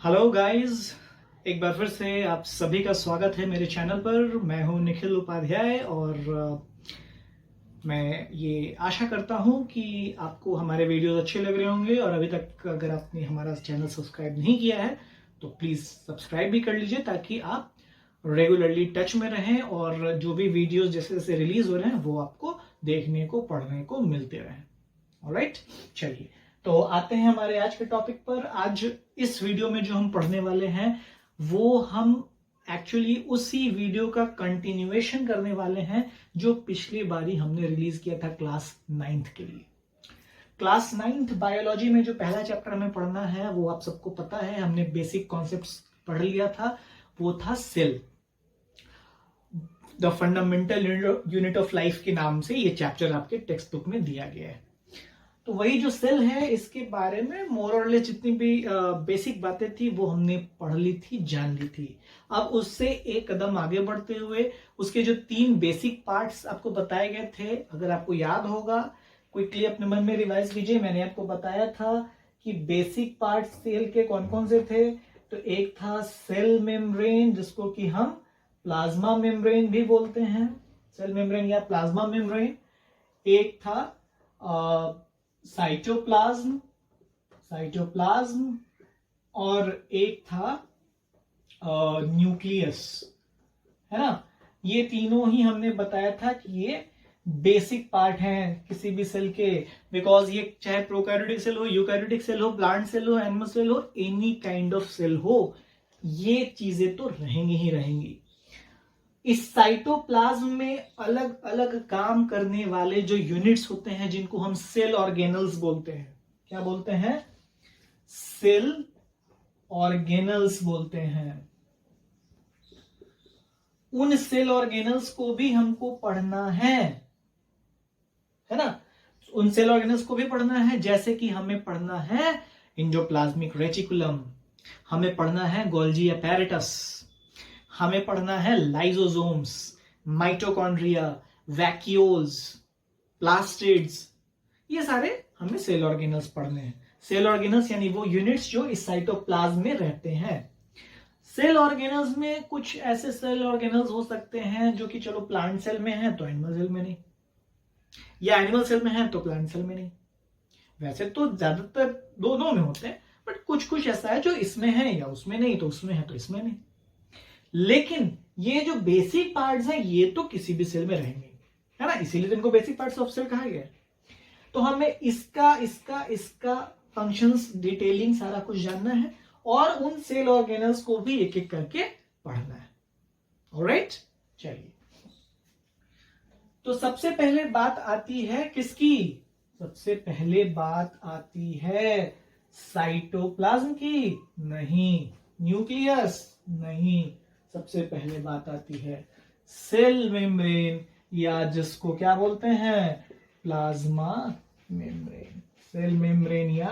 Hello guys, एक बार फिर से आप सभी का स्वागत है मेरे चैनल पर। मैं हूं निखिल उपाध्याय और मैं ये आशा करता हूं कि आपको हमारे वीडियोस अच्छे लग रहे होंगे। और अभी तक अगर आपने हमारा चैनल सब्सक्राइब नहीं किया है तो प्लीज़ सब्सक्राइब भी कर लीजिए, ताकि आप रेगुलरली टच में रहें और जो भी वीडियोस जैसे जैसे रिलीज हो रहे हैं वो आपको देखने को पढ़ने को मिलते रहें। ऑलराइट, चलिए तो आते हैं हमारे आज के टॉपिक पर। आज इस वीडियो में जो हम पढ़ने वाले हैं वो हम एक्चुअली उसी वीडियो का कंटिन्यूएशन करने वाले हैं जो पिछली बारी हमने रिलीज किया था क्लास 9th के लिए। क्लास 9th बायोलॉजी में जो पहला चैप्टर हमें पढ़ना है वो आप सबको पता है, हमने बेसिक कॉन्सेप्ट्स पढ़ लिया था। वो था cell, the fundamental unit of life के नाम से ये चैप्टर आपके टेक्स्ट बुक में दिया गया है। तो वही जो सेल है इसके बारे में मोर और लेस जितनी भी बेसिक बातें थी वो हमने पढ़ ली थी, जान ली थी। अब उससे एक कदम आगे बढ़ते हुए उसके जो 3 बेसिक पार्ट्स आपको बताए गए थे, अगर आपको याद होगा क्विकली अपने मन में रिवाइज कीजिए। मैंने आपको बताया था कि बेसिक पार्ट सेल के कौन कौन से थे। तो एक था सेल मेम्ब्रेन, जिसको कि हम प्लाज्मा मेम्ब्रेन भी बोलते हैं, सेल मेम्ब्रेन या प्लाज्मा मेम्ब्रेन। एक था साइटोप्लाज्म, और एक था न्यूक्लियस, है ना। ये तीनों ही हमने बताया था कि ये बेसिक पार्ट हैं किसी भी सेल के, बिकॉज ये चाहे प्रोकैरियोटिक सेल हो, यूकैरियोटिक सेल हो, प्लांट सेल हो, एनिमल सेल हो, एनी काइंड ऑफ सेल हो, ये चीजें तो रहेंगी ही रहेंगी। इस साइटोप्लाज्म में अलग अलग काम करने वाले जो यूनिट्स होते हैं जिनको हम सेल ऑर्गेनल्स बोलते हैं। क्या बोलते हैं? सेल ऑर्गेनल्स बोलते हैं। उन सेल ऑर्गेनल्स को भी हमको पढ़ना है ना। उन सेल ऑर्गेनल्स को भी पढ़ना है, जैसे कि हमें पढ़ना है एंडोप्लाज्मिक रेटिकुलम, हमें पढ़ना है गोल्जी अपैरेटस, हमें पढ़ना है लाइसोसोम्स, माइटोकॉन्ड्रिया, वैक्यूल्स, प्लास्टिड्स। ये सारे हमें सेल ऑर्गेनल्स पढ़ने हैं। सेल ऑर्गेनल्स यानी वो यूनिट्स जो इस साइटोप्लाज्म में रहते हैं। सेल ऑर्गेनल्स में कुछ ऐसे सेल ऑर्गेनल्स हो सकते हैं जो कि चलो प्लांट सेल में है तो एनिमल सेल में नहीं, या एनिमल सेल में है तो प्लांट सेल में नहीं। वैसे तो ज्यादातर दोनों में होते हैं, बट कुछ कुछ ऐसा है जो इसमें है या उसमें नहीं, तो उसमें है तो इसमें नहीं। लेकिन ये जो बेसिक पार्ट्स हैं ये तो किसी भी सेल में रहेंगे, है ना, इसीलिए तो इनको बेसिक पार्ट्स ऑफ सेल कहा गया है। तो हमें इसका फंक्शंस डिटेलिंग सारा कुछ जानना है और उन सेल ऑर्गेनल्स को भी एक एक करके पढ़ना है। ऑलराइट, चलिए तो सबसे पहले बात आती है किसकी? सबसे पहले बात आती है साइटोप्लाज्म की, नहीं। न्यूक्लियस, नहीं। सबसे पहले बात आती है सेल मेम्ब्रेन, या जिसको क्या बोलते हैं? Plasma membrane. सेल मेम्ब्रेन या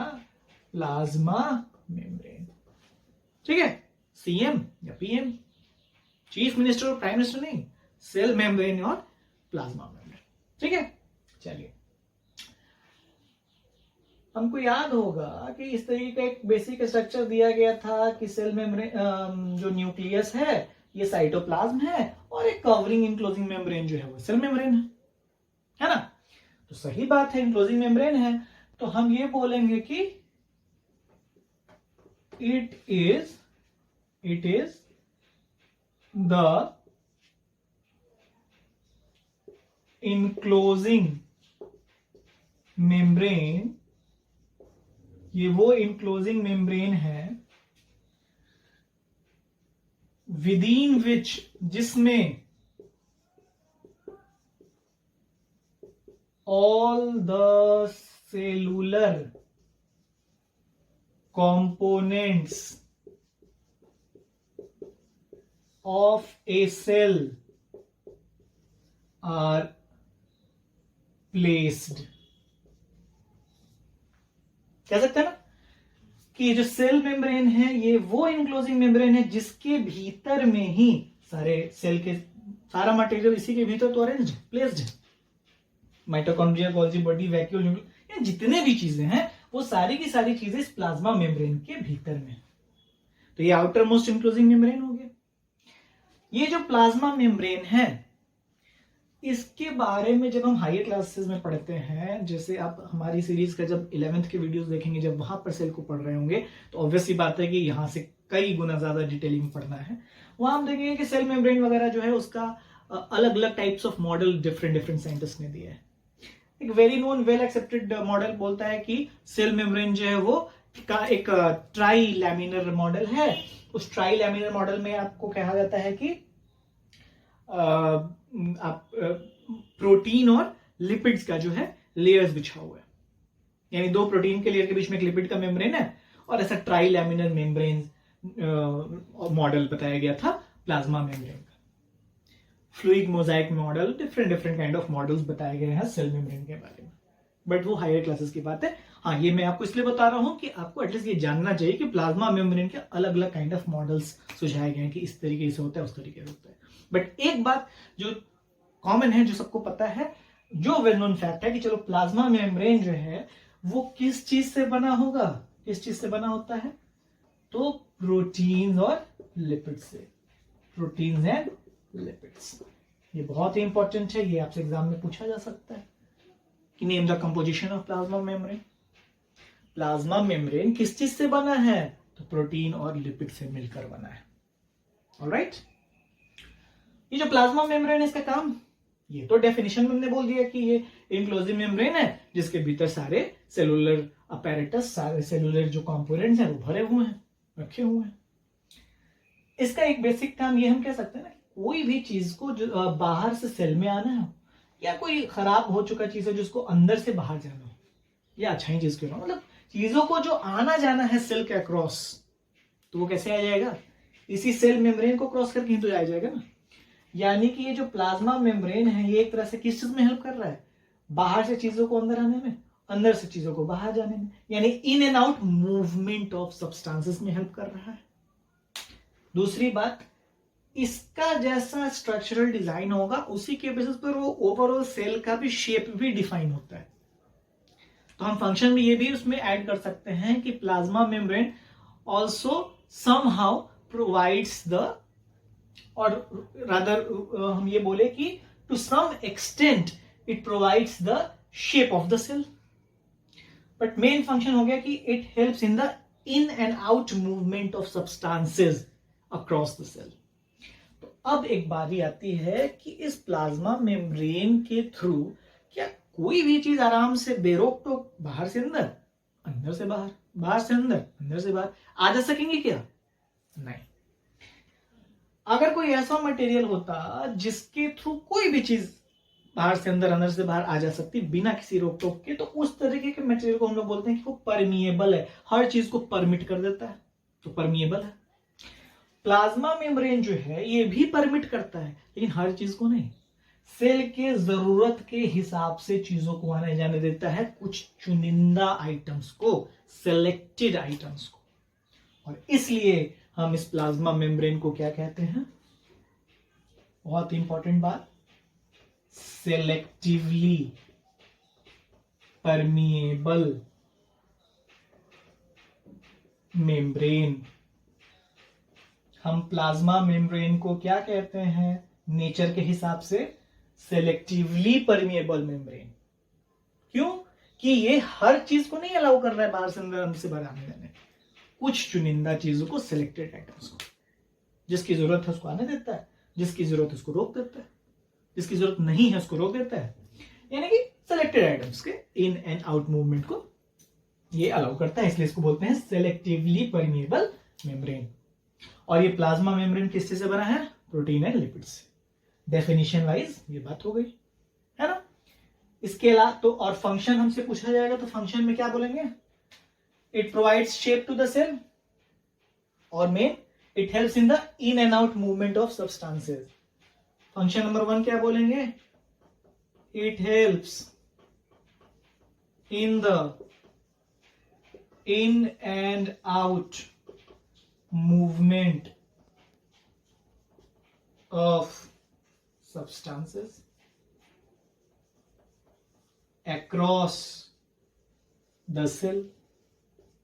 प्लाज्मा मेम्ब्रेन, ठीक है। सीएम या पीएम, चीफ मिनिस्टर और प्राइम मिनिस्टर नहीं, सेल मेम्ब्रेन और प्लाज्मा मेम्ब्रेन, ठीक है। चलिए, हमको याद होगा कि इस तरीके का एक बेसिक स्ट्रक्चर दिया गया था कि सेल मेम्ब्रेन जो न्यूक्लियस है ये साइटोप्लाज्म है, और एक कवरिंग इनक्लोजिंग मेम्ब्रेन जो है वो सेल मेम्ब्रेन है ना। तो सही बात है, इनक्लोजिंग मेम्ब्रेन है, तो हम ये बोलेंगे कि it is the enclosing membrane, ये वो इनक्लोजिंग मेम्ब्रेन है विदिन विच, जिसमें all the cellular components of a cell are placed। कह सकते हैं ना कि जो सेल मेम्ब्रेन है ये वो इनक्लोजिंग मेम्ब्रेन है जिसके भीतर में ही सारे सेल के सारा मटेरियल इसी के भीतर तो अरेंज्ड प्लेस्ड है। माइटोकॉन्ड्रिया, गोल्जी बॉडी, वैक्यूल, जितने भी चीजें हैं वो सारी की सारी चीजें इस प्लाज्मा मेम्ब्रेन के भीतर में। तो ये आउटर मोस्ट इंक्लोजिंग मेम्ब्रेन हो गया। ये जो प्लाज्मा मेम्ब्रेन है, इसके बारे में जब हम हायर क्लासेस में पढ़ते हैं, जैसे आप हमारी सीरीज का जब 11th के वीडियोस देखेंगे, जब वहां पर सेल को पढ़ रहे होंगे, तो ऑब्वियसली बात है कि यहाँ से कई गुना ज्यादा डिटेलिंग पढ़ना है। वहां हम देखेंगे कि सेल मेम्ब्रेन वगैरह जो है उसका अलग अलग types of model different scientist ने दिए हैं। एक very known well accepted model बोलता है कि सेल मेम्ब्रेन जो है वो का एक ट्राई लैमिनर मॉडल है। उस ट्राई लैमिनर मॉडल में आपको कहा जाता है कि आप प्रोटीन और लिपिड्स का जो है लेयर्स बिछा हुआ है, यानी दो प्रोटीन के लेयर के बीच में एक लिपिड का मेम्ब्रेन है, और ऐसा ट्राई लैमिनर मेम्ब्रेन मॉडल बताया गया था प्लाज्मा मेम्ब्रेन का। Fluid Mosaic model, different kind of models बताए गए हैं सेल मेम्ब्रेन के बारे में, बट वो हायर क्लासेस की बात है। हाँ, ये मैं आपको इसलिए बता रहा हूं कि आपको एटलीस्ट ये जानना चाहिए कि प्लाज्मा मेम्ब्रेन के अलग अलग काइंड ऑफ मॉडल्स सुझाए गए हैं कि इस तरीके से होता है, उस तरीके से होता है। बट एक बात जो कॉमन है, जो सबको पता है, जो वेल नोन फैक्ट है कि चलो प्लाज्मा मेम्ब्रेन जो है वो किस चीज से बना होगा, किस चीज से बना होता है, तो प्रोटीन्स और लिपिड्स से, प्रोटीन्स एंड लिपिड्स। ये बहुत ही इंपॉर्टेंट है, ये आपसे एग्जाम में पूछा जा सकता है कि name the composition of plasma membrane. Plasma membrane किस चीज से बना है, तो प्रोटीन और लिपिड से मिलकर बना है। ऑलराइट, ये जो प्लाज्मा मेम्ब्रेन है, इसका काम, ये तो डेफिनेशन में हमने बोल दिया कि ये इनक्लोजिव मेम्ब्रेन है जिसके भीतर सारे सेलुलर अपैरेटस, सारे सेलुलर जो कंपोनेंट्स हैं वो भरे हुए हैं, रखे हुए हैं। इसका एक बेसिक काम ये हम कह सकते हैं ना, कोई भी चीज को जो बाहर से सेल में आना है, या कोई खराब हो चुका चीज है जिसको अंदर से बाहर जाना हो, या अच्छाई चीज के मतलब चीजों को जो आना जाना है सेल के अक्रॉस, तो वो कैसे आ जाएगा, इसी सेल मेम्ब्रेन को क्रॉस करके ही तो आ जाएगा ना। यानी कि ये जो प्लाज्मा मेम्ब्रेन है, ये एक तरह से किस चीज में हेल्प कर रहा है, बाहर से चीजों को अंदर आने में, अंदर से चीजों को बाहर जाने में, यानी इन and out movement of substances में हेल्प कर रहा है। दूसरी बात, इसका जैसा स्ट्रक्चरल डिजाइन होगा उसी के बेसिस पर वो ओवरऑल सेल का भी शेप भी डिफाइन होता है। तो हम फंक्शन में ये भी उसमें ऐड कर सकते हैं कि plasma membrane also somehow provides the, और रादर हम ये बोले कि to some extent it provides the shape of the cell, but main function हो गया कि it helps in the in and out movement of substances across the cell. तो अब एक बारी आती है कि इस प्लाज्मा मेम्ब्रेन के थ्रू क्या कोई भी चीज आराम से बेरोक टोक बाहर से अंदर, अंदर से बाहर, बाहर से अंदर, अंदर से बाहर आ जा सकेंगे क्या? नहीं। अगर कोई ऐसा मटेरियल होता जिसके थ्रू कोई भी चीज बाहर से अंदर, अंदर से बाहर आ जा सकती बिना किसी रोक टोक के, तो उस तरीके के मटेरियल को हम लोग बोलते हैं कि वो परमिएबल है, हर चीज को परमिट कर देता है, तो परमिएबल है। प्लाज्मा मेम्ब्रेन जो है ये भी परमिट करता है, लेकिन हर चीज को नहीं, सेल के जरूरत के हिसाब से चीजों को आने जाने देता है, कुछ चुनिंदा आइटम्स को, सिलेक्टेड आइटम्स को। और इसलिए हम इस प्लाज्मा मेम्ब्रेन को क्या कहते हैं, बहुत इंपॉर्टेंट बात, सेलेक्टिवली परमिएबल मेम्ब्रेन। हम प्लाज्मा मेम्ब्रेन को क्या कहते हैं नेचर के हिसाब से, सेलेक्टिवली परमिएबल मेम्ब्रेन। क्यों? कि ये हर चीज को नहीं अलाउ कर रहा है बाहर से अंदर, अंदर से बाहर आने जाने, कुछ चुनिंदा चीजों को, सिलेक्टेड आइटम्स को, जिसकी जरूरत है उसको आने देता है, जिसकी जरूरत है उसको रोक देता है, जिसकी जरूरत नहीं है उसको रोक देता है, यानी कि सिलेक्टेड आइटम्स के इन एंड आउट मूवमेंट को ये अलाउ करता है, इसलिए इसको बोलते हैं सेलेक्टिवली परमिएबल मेम्ब्रेन। और ये प्लाज्मा मेम्ब्रेन किससे से बना है, प्रोटीन एंड लिपिड से। डेफिनेशन वाइज ये बात हो गई है ना। इसके अलावा तो और फंक्शन हमसे पूछा जाएगा, तो फंक्शन में क्या बोलेंगे, it provides shape to the cell, और main it helps in the in and out movement of substances. Function number 1 क्या बोलेंगे, it helps in the in and out movement of substances across the cell,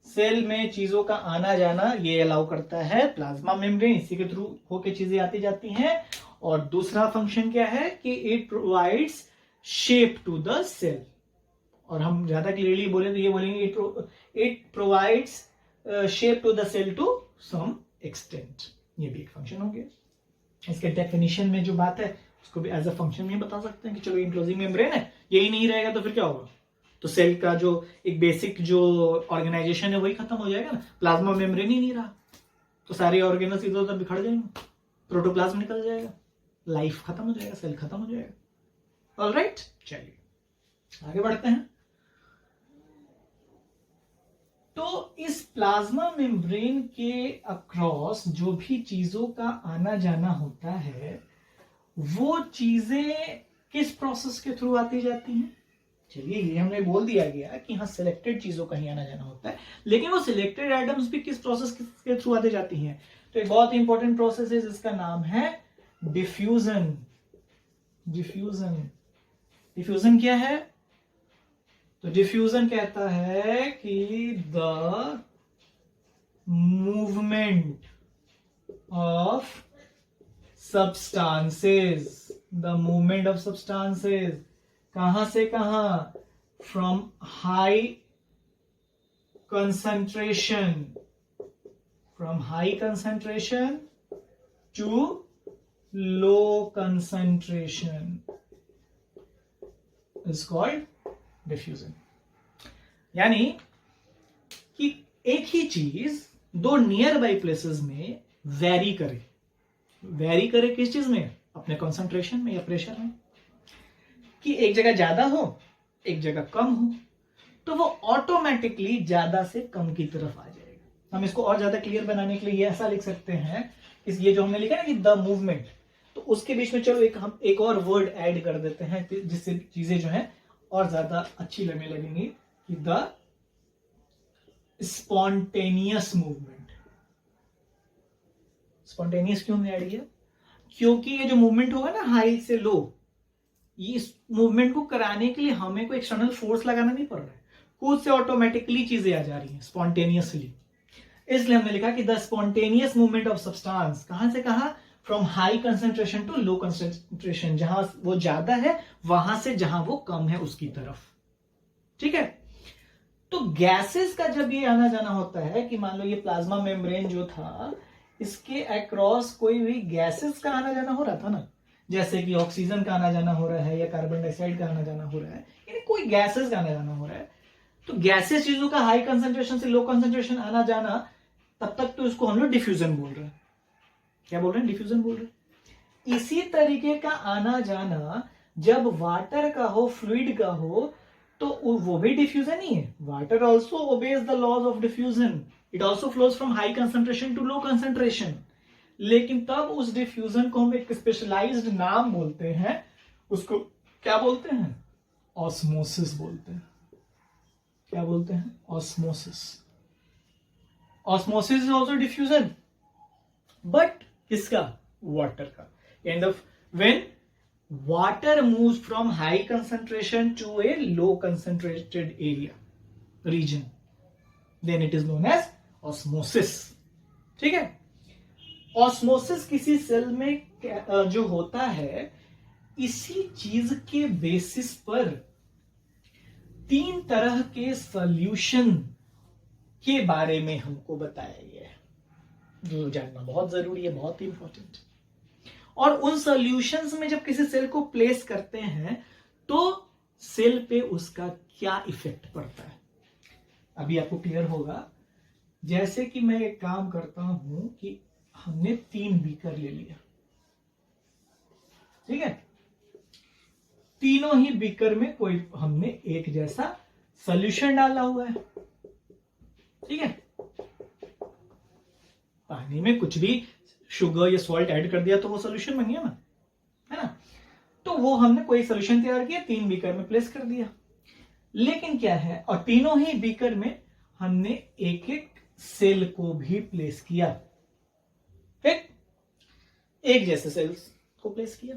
cell में चीजों का आना जाना ये allow करता है प्लाज्मा मेम्ब्रेन, इसी के थ्रू होके चीजें आती जाती हैं। और दूसरा फंक्शन क्या है कि it provides shape to the cell, और हम ज्यादा क्लियरली बोले तो ये बोलेंगे it provides shape to the cell to some extent. ये भी एक फंक्शन हो गया। इसके डेफिनेशन में जो बात है उसको भी एज अ फंक्शन में बता सकते हैं कि चलो इनक्लोजिंग मेम्ब्रेन है, यही नहीं रहेगा तो फिर क्या होगा, तो सेल का जो एक बेसिक जो ऑर्गेनाइजेशन है वही खत्म हो जाएगा ना, प्लाज्मा मेम्ब्रेन ही नहीं रहा तो सारे ऑर्गेनल्स इधर उधर बिखर जाएंगे, प्रोटोप्लाज्म निकल जाएगा, लाइफ खत्म हो जाएगा, सेल खत्म हो जाएगा। ऑलराइट, चलिए आगे बढ़ते हैं। तो इस प्लाज्मा मेम्ब्रेन के अक्रॉस जो भी चीजों का आना जाना होता है वो चीजें किस प्रोसेस के थ्रू आती जाती हैं? चलिए ये हमने बोल दिया गया कि हाँ सिलेक्टेड चीजों का ही आना जाना होता है, लेकिन वो सिलेक्टेड आइटम्स भी किस प्रोसेस के थ्रू आती जाती हैं? तो एक बहुत इंपॉर्टेंट प्रोसेस है जिसका नाम है डिफ्यूजन। डिफ्यूजन, डिफ्यूजन क्या है? तो डिफ्यूजन कहता है कि the movement of substances, the movement of substances, कहां से कहां? from high concentration, from high concentration to low concentration is called diffusion। यानी कि एक ही चीज दो नियर बाई प्लेसेस में वेरी करे, वेरी करे किस चीज में? अपने कंसंट्रेशन में या प्रेशर में, कि एक जगह ज्यादा हो एक जगह कम हो, तो वो ऑटोमेटिकली ज्यादा से कम की तरफ आ जाएगा। हम इसको और ज्यादा क्लियर बनाने के लिए ऐसा लिख सकते हैं, इस ये जो हमने लिखा ना कि द मूवमेंट, तो उसके बीच में चलो हम एक और वर्ड ऐड कर देते हैं जिससे चीजें जो है और ज्यादा अच्छी लगने लगेंगी, कि द स्पॉन्टेनियस मूवमेंट। स्पॉन्टेनियस क्यों नहीं ऐड किया? क्योंकि ये जो मूवमेंट होगा ना हाई से लो, ये इस मूवमेंट को कराने के लिए हमें कोई एक्सटर्नल फोर्स लगाना नहीं पड़ रहा है, खुद से ऑटोमेटिकली चीजें आ जा रही हैं स्पॉन्टेनियसली। इसलिए हमने लिखा कि the spontaneous movement of substance, कहां से कहा? From high concentration to low concentration, जहां वो ज्यादा है वहां से जहां वो कम है उसकी तरफ। ठीक है, तो गैसेस का जब ये आना जाना होता है कि मान लो ये प्लाज्मा मेम्ब्रेन जो था इसके अक्रॉस कोई भी गैसेस का आना जाना हो रहा था ना, जैसे कि ऑक्सीजन का आना जाना हो रहा है या कार्बन डाइऑक्साइड का आना जाना हो रहा है, यानी कोई गैसेस का आना जाना हो रहा है, तो गैसेस चीजों का हाई कंसेंट्रेशन से लो कंसेंट्रेशन आना जाना, तब तक तो इसको हम लोग डिफ्यूजन बोल रहे हैं। क्या बोल रहे हैं? डिफ्यूजन बोल रहे हैं। इसी तरीके का आना जाना जब वाटर का हो, फ्लूइड का हो, तो वो भी डिफ्यूजन ही है। Water also obeys the laws of diffusion, it also flows from high concentration to low concentration, लेकिन तब उस डिफ्यूजन को हम एक स्पेशलाइज्ड नाम बोलते हैं, उसको क्या बोलते हैं? ऑस्मोसिस बोलते हैं। क्या बोलते हैं? Osmosis. Osmosis is also diffusion, but किसका? वाटर का। End of when water moves from high concentration to a low concentrated area region, then it is known as osmosis। ठीक है, ऑस्मोसिस किसी सेल में जो होता है, इसी चीज के बेसिस पर 3 तरह के सॉल्यूशन के बारे में हमको बताया गया है, जो जानना बहुत जरूरी है, बहुत इंपॉर्टेंट। और उन सॉल्यूशंस में जब किसी सेल को प्लेस करते हैं तो सेल पे उसका क्या इफेक्ट पड़ता है, अभी आपको क्लियर होगा। जैसे कि मैं एक काम करता हूं कि हमने 3 बीकर ले लिया, ठीक है, तीनों ही बीकर में कोई हमने एक जैसा सॉल्यूशन डाला हुआ है, ठीक है। पानी में कुछ भी शुगर या सॉल्ट ऐड कर दिया तो वो सॉल्यूशन बन गया ना, है ना। तो वो हमने कोई सॉल्यूशन तैयार किया, 3 बीकर में प्लेस कर दिया। लेकिन क्या है, और तीनों ही बीकर में हमने एक एक सेल को भी प्लेस किया, ठीक, एक जैसे सेल्स को प्लेस किया।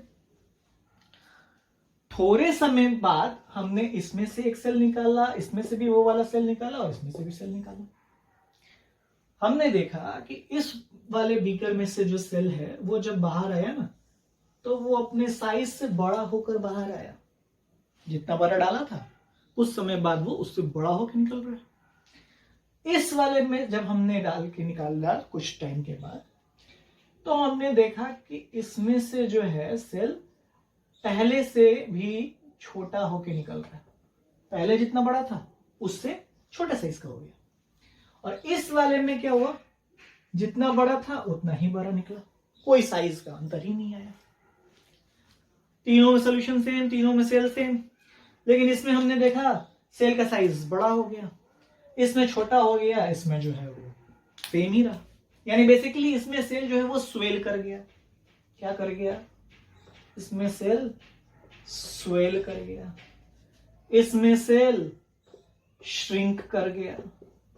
थोड़े समय बाद हमने इसमें से एक सेल निकाला, इसमें से भी वो वाला सेल निकाला और इसमें से भी सेल निकाला। हमने देखा कि इस वाले बीकर में से जो सेल है वो जब बाहर आया ना, तो वो अपने साइज से बड़ा होकर बाहर आया। जितना बड़ा डाला था उस समय बाद वो उससे बड़ा होकर निकल रहा है। इस वाले में जब हमने डाल के निकाला कुछ टाइम के बाद, तो हमने देखा कि इसमें से जो है सेल पहले से भी छोटा होके निकल रहा है। पहले जितना बड़ा था उससे छोटा साइज का हो गया। और इस वाले में क्या हुआ, जितना बड़ा था उतना ही बड़ा निकला, कोई साइज का अंतर ही नहीं आया। तीनों में सोल्यूशन सेम, तीनों में सेल सेम, लेकिन इसमें हमने देखा सेल का साइज बड़ा हो गया, इसमें छोटा हो गया, इसमें जो है वो सेम ही रहा। यानी बेसिकली इसमें सेल जो है वो स्वेल कर गया। क्या कर गया, इसमें सेल स्वेल कर गया, इसमें सेल श्रिंक कर गया।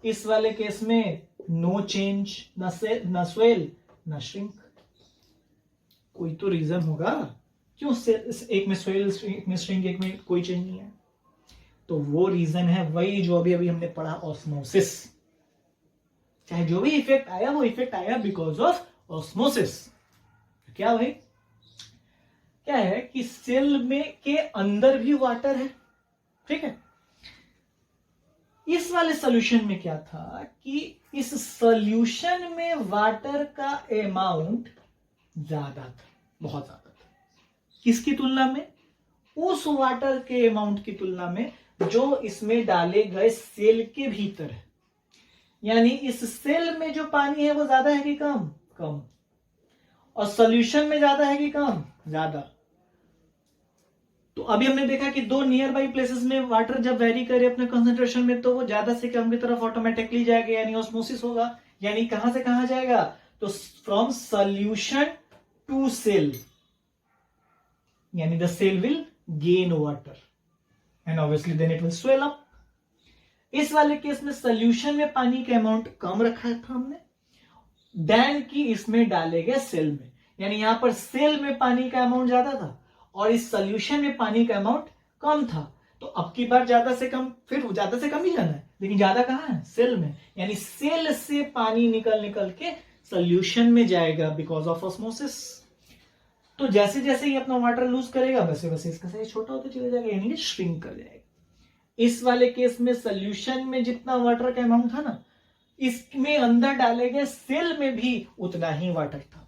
इस वाले केस में नो चेंज, न स्वेल न श्रिंक। कोई तो रीजन होगा क्यों एक में स्वेल, एक में श्रिंक, एक में कोई चेंज नहीं है। तो वो रीजन है वही जो अभी अभी हमने पढ़ा, ऑस्मोसिस। चाहे जो भी इफेक्ट आया वो इफेक्ट आया बिकॉज ऑफ ऑस्मोसिस। क्या भाई, क्या है कि सेल में के अंदर भी वाटर है, ठीक है। इस वाले सॉल्यूशन में क्या था कि इस सॉल्यूशन में वाटर का अमाउंट ज्यादा था, बहुत ज्यादा था। किसकी तुलना में, उस वाटर के अमाउंट की तुलना में जो इसमें डाले गए सेल के भीतर है। यानी इस सेल में जो पानी है वो ज्यादा है कि कम, कम। और सॉल्यूशन में ज्यादा है कि कम, ज्यादा। तो अभी हमने देखा कि दो नियर बाई प्लेसेस में वाटर जब वेरी करे अपने कंसंट्रेशन में, तो वो ज्यादा से कम की तरफ ऑटोमेटिकली जाएगा, यानी ऑस्मोसिस होगा। यानी कहां से कहां जाएगा, तो फ्रॉम सॉल्यूशन टू सेल, यानी the cell will gain water and obviously then it will swell up. इस वाले केस में सॉल्यूशन में पानी का अमाउंट कम रखा था हमने, देन की इसमें डाले गए सेल में। यानी यहां पर सेल में पानी का अमाउंट ज्यादा था और इस सॉल्यूशन में पानी का अमाउंट कम था। तो अब की बार ज्यादा से कम, फिर ज्यादा से कम ही जाना है, लेकिन ज्यादा कहां है, सेल में। यानी सेल से पानी निकल निकल के सॉल्यूशन में जाएगा बिकॉज ऑफ ऑस्मोसिस। तो जैसे जैसे ये अपना वाटर लूज करेगा वैसे वैसे इसका साइज छोटा होता चला जाएगा, यानी कि श्रिंक कर जाएगा। इस वाले केस में सॉल्यूशन में जितना वाटर का अमाउंट था ना, इसमें अंदर डाले गए सेल में भी उतना ही वाटर था।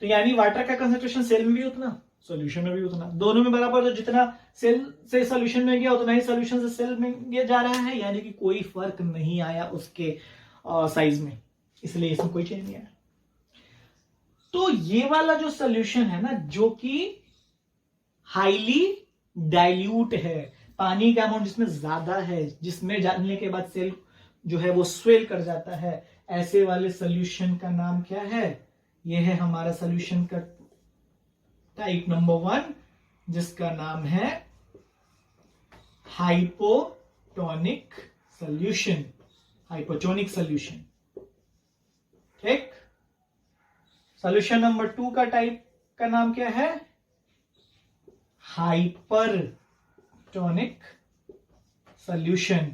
तो यानी वाटर का कंसंट्रेशन सेल में भी उतना, सॉल्यूशन में भी उतना, दोनों में बराबर। तो जितना सेल से सॉल्यूशन में गया उतना ही सॉल्यूशन से सेल में गया जा रहा है, यानी कि कोई फर्क नहीं आया उसके साइज में, इसलिए इसमें कोई चेंज नहीं आया। तो ये वाला जो सॉल्यूशन है ना, जो कि हाईली डाइल्यूट है, पानी का अमाउंट जिसमें ज्यादा है, जिसमें डालने के बाद सेल जो है वो स्वेल कर जाता है, ऐसे वाले सॉल्यूशन का नाम क्या है, ये है हमारा सॉल्यूशन का टाइप नंबर 1, जिसका नाम है हाइपोटोनिक सॉल्यूशन। हाइपोटोनिक सॉल्यूशन, ठीक। सॉल्यूशन नंबर 2 का टाइप का नाम क्या है, हाइपरटोनिक सॉल्यूशन।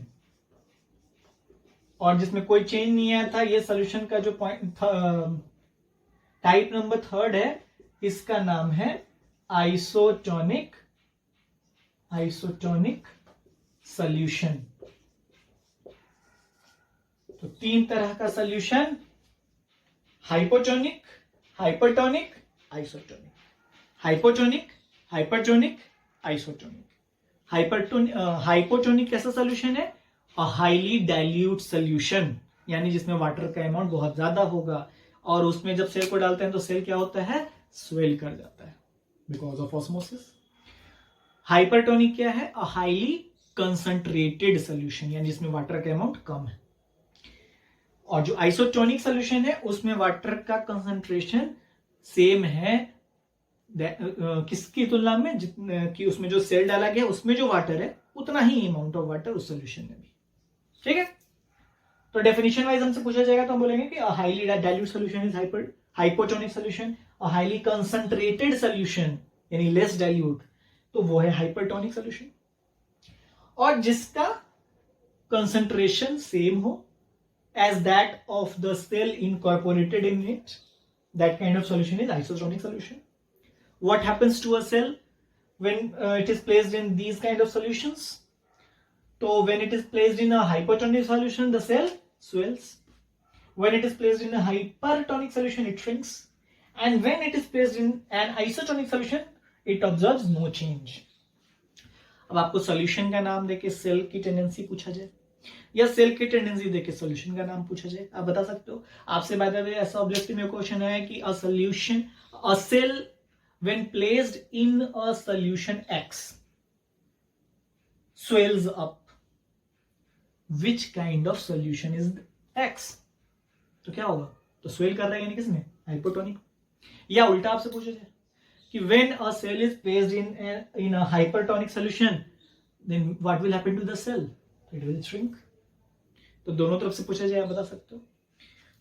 और जिसमें कोई चेंज नहीं आया था, ये सॉल्यूशन का जो पॉइंट टाइप नंबर 3 है, इसका नाम है आइसोटोनिक सॉल्यूशन। तो 3 तरह का solution, hypotonic, hypertonic, isotonic. Hypotonic, hypertonic, isotonic. Hypotonic कैसा सॉल्यूशन है, हाईली डाइल्यूट सॉल्यूशन, यानी जिसमें वाटर का अमाउंट बहुत ज्यादा होगा, और उसमें जब सेल को डालते हैं तो सेल क्या होता है, स्वेल कर जाता है बिकॉज ऑफ ऑस्मोसिस। हाइपरटोनिक क्या है, हाईली कंसंट्रेटेड सॉल्यूशन, यानी जिसमें वाटर का अमाउंट कम है। और जो आइसोटोनिक सॉल्यूशन है उसमें वाटर का कंसंट्रेशन सेम है, किसकी तुलना में, जितने कि उसमें जो सेल डाला गया उसमें जो वाटर है उतना ही अमाउंट ऑफ वाटर उस सॉल्यूशन में भी, ठीक है। तो डेफिनेशन वाइज हमसे पूछा जाएगा तो हम बोलेंगे कि highly dilute solution is hypotonic solution, highly concentrated solution यानी लेस डाइल्यूट, तो वो है हाइपरटोनिक सॉल्यूशन। और जिसका कंसंट्रेशन सेम हो as that of the cell incorporated in it. That kind of solution is isotonic solution. What happens to a cell when it is placed in these kind of solutions? So when it is placed in a hypertonic solution, the cell swells. When it is placed in a hypertonic solution, it shrinks. And when it is placed in an isotonic solution, it observes no change. अब आपको solution का नाम देके cell की tendency पूछा जाए या cell की टेंडेंसी देके सॉल्यूशन का नाम पूछा जाए, आप बता सकते हो? आपसे बाय द वे ऐसा ऑब्जेक्टिव में क्वेश्चन है कि a solution, a cell when placed in a solution X swells up. Which kind of solution is X? तो क्या होगा? तो स्वेल कर रहा है यानी किसमें? हाइपोटोनिक. या उल्टा आपसे पूछा जाए कि when a cell is placed in a hypertonic solution, then what will happen to the cell? It will shrink. तो दोनों तरफ से पूछा जाए, आप बता सकते हो?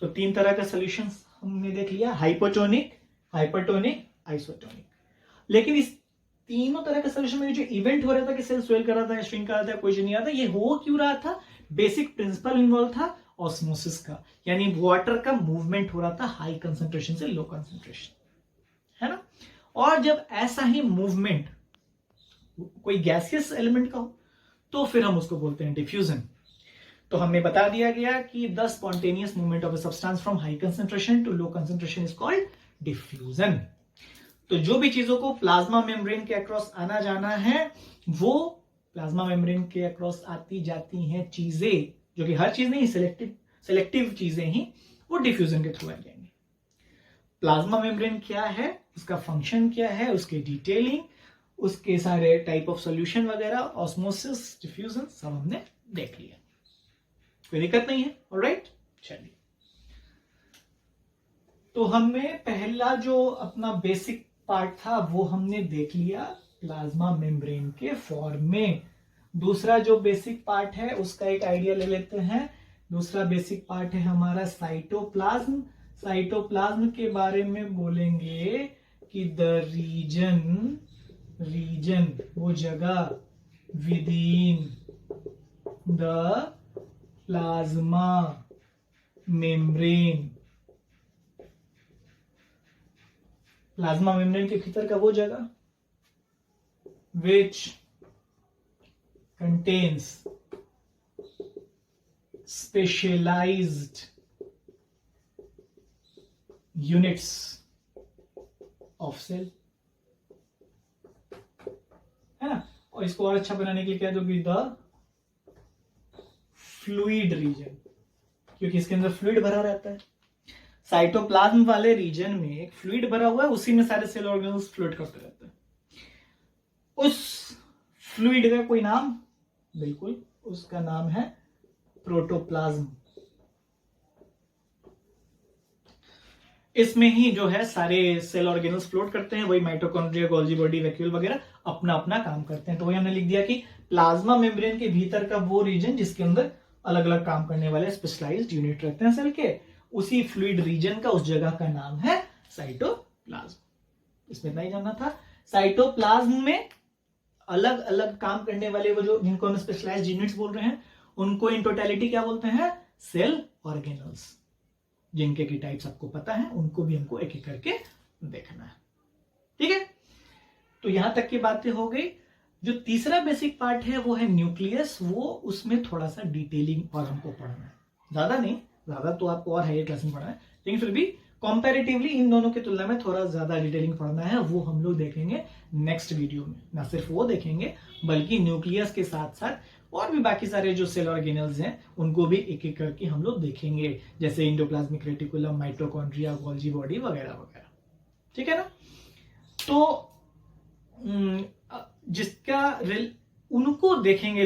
तो 3 तरह का सॉल्यूशंस हमने देख लिया, हाइपोटोनिक, हाइपरटोनिक, आइसोटोनिक. लेकिन इस तीनों तरह के सॉल्यूशन में जो इवेंट हो रहा था कि सेल स्वेल कर रहा था, श्रिंक कर रहा था, कोई नहीं आता, ये हो क्यों रहा था? बेसिक प्रिंसिपल इन्वॉल्व था ऑस्मोसिस का, यानी वाटर का मूवमेंट हो रहा था हाई कंसंट्रेशन से लो कंसंट्रेशन, है ना? और जब ऐसा ही मूवमेंट कोई गैसियस एलिमेंट का हो तो फिर हम उसको बोलते हैं डिफ्यूजन. तो हमें बता दिया गया कि the spontaneous movement of a substance from high concentration to low concentration is called diffusion. तो जो भी चीजों को प्लाज्मा मेम्ब्रेन के अक्रॉस आना जाना है, वो प्लाज्मा मेम्ब्रेन के अक्रॉस आती जाती हैं चीजें, जो कि हर चीज नहीं, सेलेक्टिव चीजें ही, वो डिफ्यूजन के थ्रू आ जाएंगी. प्लाज्मा मेम्ब्रेन क्या है, उसका फंक्शन क्या है, उसके डिटेलिंग, उसके सारे टाइप ऑफ सॉल्यूशन वगैरह, ऑस्मोसिस, डिफ्यूजन, सब हमने देख लिया. कोई दिक्कत नहीं है. ऑलराइट, चलिए. तो हमें पहला जो अपना बेसिक पार्ट था वो हमने देख लिया प्लाज्मा मेम्ब्रेन के फॉर्म में. दूसरा जो बेसिक पार्ट है उसका एक आइडिया ले लेते हैं. दूसरा बेसिक पार्ट है हमारा साइटोप्लाज्म. साइटोप्लाज्म के बारे में बोलेंगे कि द रीजन वो जगह with in the plasma membrane, plasma membrane के भीतर का वो जगह which contains specialized units of cell, है ना? और इसको और अच्छा बनाने के लिए क्या दोगे? द फ्लूइड रीजन, क्योंकि इसके अंदर फ्लूइड भरा रहता है. साइटोप्लाज्म वाले रीजन में एक फ्लूइड भरा हुआ है, उसी में सारे सेल ऑर्गेनल्स फ्लोट करते रहते हैं. उस फ्लूइड का कोई नाम? बिल्कुल, उसका नाम है प्रोटोप्लाज्म. इसमें ही जो है सारे सेल ऑर्गेनल्स फ्लोट करते हैं. वही माइटोकॉन्ड्रिया, गोल्जी बॉडी, वैक्यूल वगैरह अपना अपना काम करते हैं. तो वही हमने लिख दिया कि प्लाज्मा मेम्ब्रेन के भीतर का वो रीजन जिसके अंदर अलग अलग काम करने वाले स्पेशलाइज्ड यूनिट रहते हैं सेल के, उसी फ्लूइड रीजन का, उस जगह का नाम है साइटोप्लाज्म. इसमें इतना ही जानना था. साइटोप्लाज्म में अलग अलग काम करने वाले वो जो जिनको हम स्पेशलाइज्ड यूनिट्स बोल रहे हैं, उनको इन टोटलिटी क्या बोलते हैं? Cell organelles. जिनके की टाइप्स आपको पता है, उनको भी हमको एक एक करके देखना है. ठीक है, तो यहां तक की बातें हो गई. जो तीसरा बेसिक पार्ट है वो है न्यूक्लियस. वो उसमें थोड़ा सा डिटेलिंग और हमको पढ़ना है. ज्यादा नहीं, ज्यादा तो आपको और हायर क्लास में पढ़ना है, लेकिन फिर भी कंपैरेटिवली इन दोनों की तुलना में थोड़ा ज्यादा डिटेलिंग पढ़ना है. वो हम लोग देखेंगे नेक्स्ट वीडियो में. ना सिर्फ वो देखेंगे बल्कि न्यूक्लियस के साथ साथ और भी बाकी सारे जो सेल ऑर्गेनल्स हैं उनको भी एक एक करके हम लोग देखेंगे, जैसे endoplasmic reticulum, mitochondria, Golgi body वगैरह वगैरह. ठीक है ना? तो जिसका उनको देखेंगे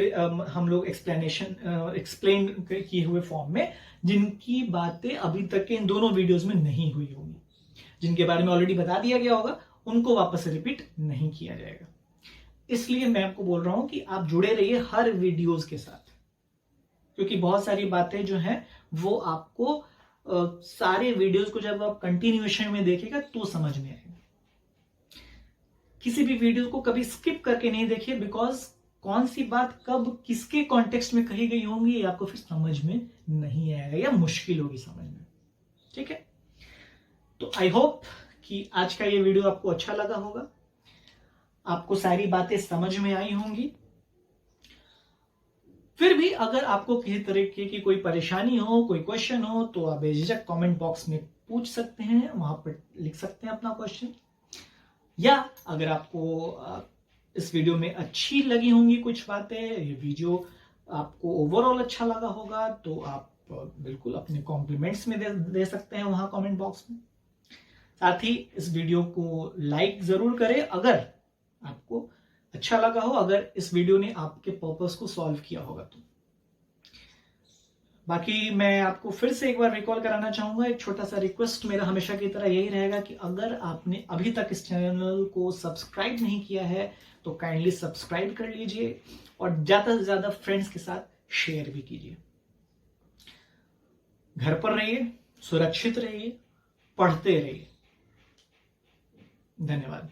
हम लोग एक्सप्लेन किए हुए फॉर्म में, जिनकी बातें अभी तक के इन दोनों वीडियोस में नहीं हुई होगी, जिनके बारे में ऑलरेडी बता दिया गया होगा, उनको वापस से रिपीट नहीं किया जाएगा. इसलिए मैं आपको बोल रहा हूं कि आप जुड़े रहिए हर वीडियोस के साथ, क्योंकि बहुत सारी बातें जो हैं वो आपको सारे वीडियोस को जब आप कंटिन्यूएशन में देखेगा तो समझ में आएगा. किसी भी वीडियो को कभी स्किप करके नहीं देखिए, बिकॉज कौन सी बात कब किसके कॉन्टेक्स्ट में कही गई होंगी ये आपको फिर समझ में नहीं आएगा या मुश्किल होगी समझना। ठीक है, तो आई होप कि आज का ये वीडियो आपको अच्छा लगा होगा, आपको सारी बातें समझ में आई होंगी। फिर भी अगर आपको किसी तरीके की कोई परेशानी हो, कोई क्वेश्चन हो, तो आप बेझिझक कमेंट बॉक्स में पूछ सकते हैं, वहां पर लिख सकते हैं अपना क्वेश्चन। या अगर आपको इस वीडियो में अच्छी लगी होंगी कुछ बातें, ये वीडियो आपको ओवरऑल अच्छा लगा होगा, तो आप बिल्कुल अपने कॉम्प्लीमेंट्स में दे सकते हैं वहां कमेंट बॉक्स में। साथ ही इस वीडियो को लाइक जरूर करें अगर आपको अच्छा लगा हो, अगर इस वीडियो ने आपके पर्पस को सॉल्व किया होगा तो। बाकी मैं आपको फिर से एक बार रिकॉल कराना चाहूंगा, एक छोटा सा रिक्वेस्ट मेरा हमेशा की तरह यही रहेगा कि अगर आपने अभी तक इस चैनल को सब्सक्राइब नहीं किया है तो काइंडली सब्सक्राइब कर लीजिए और ज्यादा से ज्यादा फ्रेंड्स के साथ शेयर भी कीजिए। घर पर रहिए, सुरक्षित रहिए, पढ़ते रहिए। धन्यवाद।